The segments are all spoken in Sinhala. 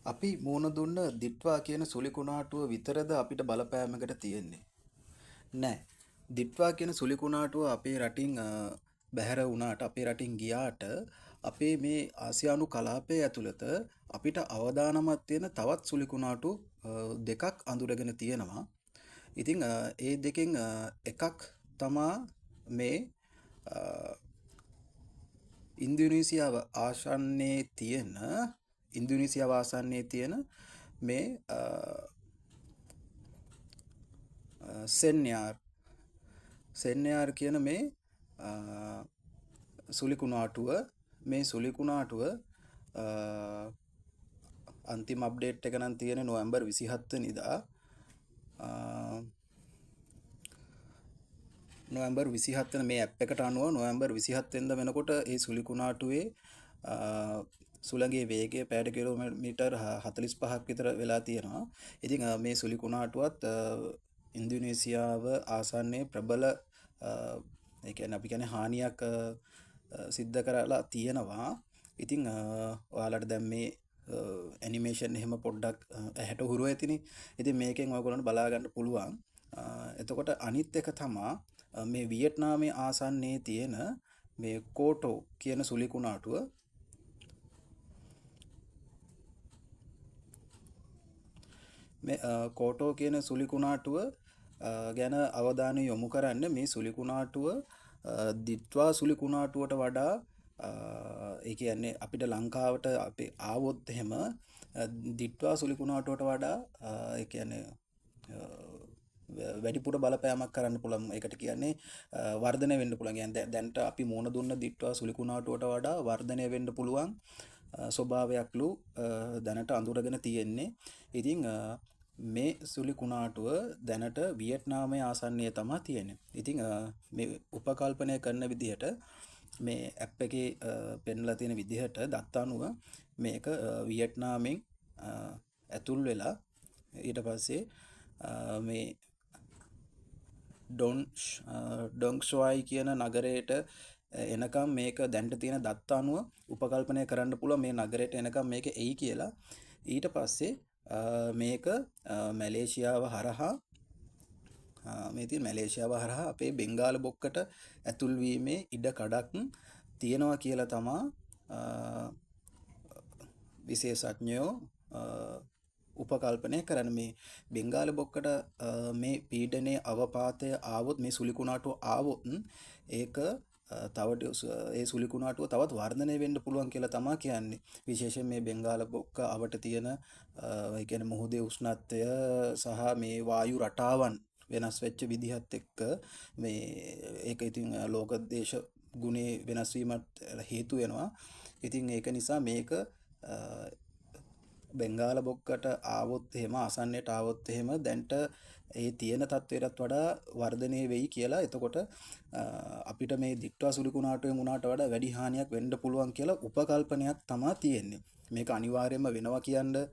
අපි මුණ දුන්න දිට්වා කියන සුළි කුණාටුව විතරද අපිට බලපෑමකට තියෙන්නේ? නෑ. දිට්වා කියන සුළි කුණාටුව අපේ රටින් බැහැර වුණාට අපේ රටින් ගියාට අපේ මේ ආසියානු කලාපය ඇතුළත අපිට අවදානමක් තියෙන තවත් සුළි කුණාටු දෙකක් අඳුරගෙන තියෙනවා. ඉතින් ඒ දෙකෙන් එකක් තමා මේ ඉන්දුනීසියාව ආසන්නයේ තියෙන මේ සෙන්යාර් කියන මේ සුලිකුණාටුව අන්තිම අප්ඩේට් එක නම් තියෙන නොවැම්බර් 27 වෙනිදා නොවැම්බර් 27 වෙන මේ ඇප් එකට අනුව නොවැම්බර් 27 වෙනිදා වෙනකොට ඒ සුලිකුණාටුවේ සුළඟේ වේගය පැයට කිලෝමීටර් 45ක් විතර වෙලා තියෙනවා. ඉතින් මේ සුලිකුණාටුවත් ඉන්දුනීසියාව ආසන්නයේ ප්‍රබල ඒ කියන්නේ අපි කියන්නේ හානියක් සිද්ධ කරලා තියෙනවා. ඉතින් ඔයාලට දැන් මේ ඇනිමේෂන් එහෙම පොඩ්ඩක් ඇහැට හුරු ඇතිනේ. ඉතින් මේකෙන් ඔයගොල්ලන්ට බලා ගන්න පුළුවන්. එතකොට අනිත් එක තමා මේ වියට්නාමයේ ආසන්නයේ තියෙන මේ කෝටෝ කියන සුළි කුණාටුව. මේ කෝටෝ කියන සුළි කුණාටුව ගැන අවධානය යොමු කරන්න. මේ සුළි කුණාටුව දිට්වා සුළි කුණාටුවට වඩා ඒ කියන්නේ අපිට ලංකාවට අපි ආවොත් එහෙම දිට්වා සුළි කුණාටුවට වඩා ඒ කියන්නේ වැඩිපුර බලපෑමක් කරන්න පුළුවන්. ඒකට කියන්නේ වර්ධනය වෙන්න පුළුවන්. يعني දැන්ට අපි මුණ දුන්න දිට්වා සුළි කුණාටුවට වඩා වර්ධනය වෙන්න පුළුවන් ස්වභාවයක්ලු දැනට අඳුරගෙන තියෙන්නේ. ඉතින් මේ සුළි කුණාටුව දැනට වියට්නාමයේ ආසන්නයේ තමයි තියෙන්නේ. ඉතින් මේ උපකල්පනය කරන විදිහට මේ ඇප් එකේ පෙන්ලා තියෙන විදිහට දත් අනුව මේක වියට්නාමෙන් ඇතුල් වෙලා ඊට පස්සේ මේ ඩොන්ග්ස්වායි කියන නගරයට එනකම් මේක දැන්ට තියෙන දත් අනුව උපකල්පනය කරන්න පුළුවන් මේ නගරයට එනකම් මේක එයි කියලා. ඊට පස්සේ මේක මැලේසියාව හරහා අපේ බෙන්ගාල බොක්කට ඇතුල් වීමේ ඉඩ කඩක් තියෙනවා කියලා තමා විශේෂඥයෝ උපකල්පනය කරන. මේ බෙන්ගාල බොක්කට මේ පීඩනයේ අවපාතය ආවොත් මේ සුළි කුණාටුව ආවොත් ඒක ඒ සුළි කුණාටුව තවත් වර්ධනය වෙන්න පුළුවන් කියලා තමයි කියන්නේ. විශේෂයෙන් මේ බෙන්ගාල බොක්ක අවට තියෙන ඒ කියන්නේ මුහුදේ උෂ්ණත්වය සහ මේ වායු රටාවන් වෙනස් වෙච්ච විදිහත් එක්ක මේ ඒක ඉතින් ලෝක දේශ ගුණේ වෙනස් වීමත් හේතු වෙනවා. ඉතින් ඒක නිසා මේක බෙන්ගාල බොක්කට ආවොත් එහෙම ආසන්නයට ආවොත් එහෙම දැන්ට ඒ තියෙන තත්ත්වයටත් වඩා වර්ධනය වෙයි කියලා. එතකොට අපිට මේ දිට්වා සුළි කුණාටුවෙන් උනාට වඩා වැඩි හානියක් වෙන්න පුළුවන් කියලා උපකල්පනයක් තමයි තියෙන්නේ. මේක අනිවාර්යයෙන්ම වෙනවා කියන්න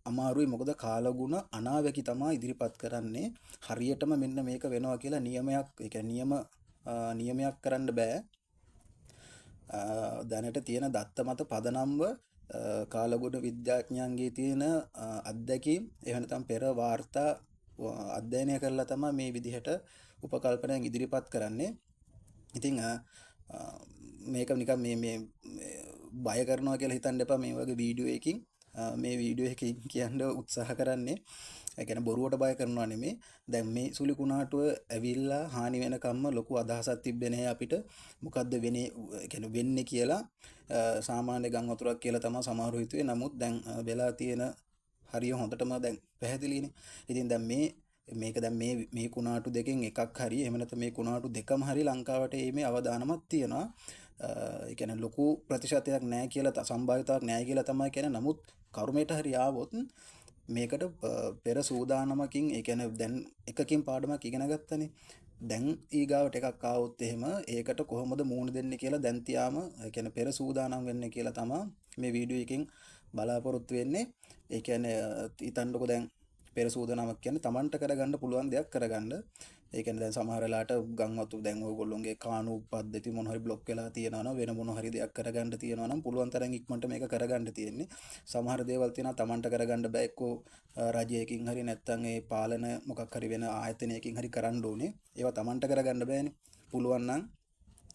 අමාරුයි. මොකද කාලගුණ අනාවැකි තමයි ඉදිරිපත් කරන්නේ. හරියටම මෙන්න මේක වෙනවා කියලා නියමයක් කරන්න බෑ. දැනට තියෙන දත්ත මත පදනම්ව කාලගුණ විද්‍යාඥයන්ගේ තියෙන අත්දැකීම් එහෙම නැත්නම් පෙර වාර්තා අධ්‍යයනය කරලා තමයි මේ විදිහට උපකල්පනයන් ඉදිරිපත් කරන්නේ. ඉතින් මේක නිකන් මේ බය කරනවා කියලා හිතන්න එපා. මේ වගේ වීඩියෝ එකකින් කියන්න උත්සාහ කරන්නේ ඒ කියන්නේ බොරුවට බය කරනවා නෙමෙයි. දැන් මේ සුළි කුණාටුව ඇවිල්ලා හානි වෙනකම්ම ලොකු අදහසක් තිබ්බේ නැහැ අපිට. මොකද්ද වෙන්නේ කියලා සාමාන්‍ය ගම් වතුරක් කියලා තමයි සමහරව හිතුවේ. නමුත් දැන් වෙලා තියෙන හරිය හොඳටම දැන් පැහැදිලිනේ. ඉතින් දැන් මේක දැන් මේ කුණාටු දෙකෙන් එකක් හරි එහෙම නැත්නම් මේ කුණාටු දෙකම හරි ලංකාවට එීමේ අවදානමක් තියෙනවා. ඒ කියන්නේ ලොකු ප්‍රතිශතයක් නැහැ කියලා සම්භාවිතාවක් නැහැ කියලා තමයි කියන්නේ. නමුත් කරුමයට හරි ආවොත් මේකට පෙර සූදානමකින් ඒ කියන්නේ දැන් එකකින් පාඩමක් ඉගෙන ගත්තනේ. දැන් ඊගාවට එකක් ආවොත් එහෙම ඒකට කොහොමද මුහුණ දෙන්නේ කියලා දැන් තියාම ඒ කියන්නේ පෙර සූදානම් වෙන්න කියලා තමයි මේ වීඩියෝ එකෙන් බලාපොරොත්තු වෙන්නේ. ඒ කියන්නේ හිතන්නකෝ දැන් පෙර සූදානමක් කියන්නේ Tamanට කරගන්න පුළුවන් දෙයක් කරගන්න. ඒ කියන්නේ දැන් සමහර වෙලාවට ගම්වතු දැන් ඔයගොල්ලෝගේ කානු පද්ධති මොන හරි બ્લોක් වෙලා තියෙනවා නම් වෙන මොන හරි දෙයක් කරගන්න තියෙනවා නම් පුළුවන් තරම් ඉක්මනට මේක කරගන්න තියෙන්නේ. සමහර දේවල් තියෙනවා Tamanට කරගන්න බෑ එක්කෝ රජයකින් හරි නැත්නම් ඒ පාලන මොකක් හරි වෙන ආයතනයකින් හරි කරන්න ඕනේ. ඒවා Tamanට කරගන්න බෑනේ. පුළුවන් නම්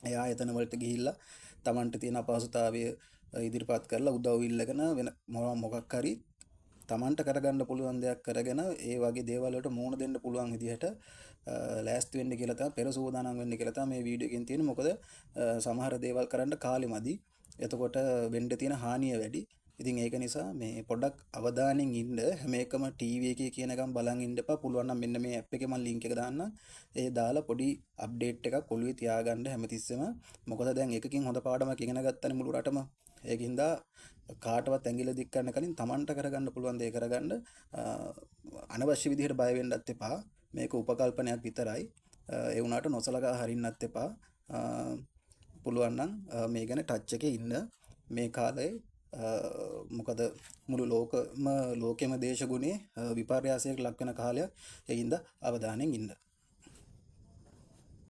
ඒ ආයතන වලට ගිහිල්ලා Tamanට තියෙන අපහසුතාවය ඉදිරිපත් කරලා උදව් ඉල්ලගෙන වෙන මොකක් හරි Tamanට කරගන්න පුළුවන් දෙයක් කරගෙන ඒ වගේ දේවල් වලට මුහුණ දෙන්න පුළුවන් විදිහට ලෑස්ති වෙන්න කියලා තමයි පෙර සූදානම් වෙන්න කියලා තමයි මේ වීඩියෝ එකෙන් තියෙන්නේ. මොකද සමහර දේවල් කරන්න කාලෙ මදි. එතකොට වෙන්න තියෙන හානිය වැඩි. ඉතින් ඒක නිසා මේ පොඩ්ඩක් අවධානයෙන් ඉන්න හැම එකම ටීවී එකේ කියන එකම බලන් ඉන්න එපා. පුළුවන් නම් මෙන්න මේ ඇප් එකේ මම ලින්ක් එක දාන්නම්. ඒ දාලා පොඩි අප්ඩේට් එකක් ඔළුවේ තියාගන්න හැමතිස්සෙම. මොකද දැන් එකකින් හොඳ පාඩමක් ඉගෙන ගත්තනේ මුළු රටම. ඒකින්ද කාටවත් ඇඟිල්ල දික් කරන්න කලින් Tamanට කරගන්න පුළුවන් දේ කරගන්න අනවශ්‍ය විදිහට බය වෙන්නත් එපා. මේක උපකල්පනයක් විතරයි. ඒ වුණාට නොසලකා හරින්නත් එපා. පුළුවන් නම් මේ ගැන ටච් එකේ ඉන්න මේ කාලේ මොකද මුළු ලෝකෙම දේශගුණේ විපර්යාසයකට ලක් වෙන කාලයක්. ඒකින්ද අවධානයෙන් ඉන්න.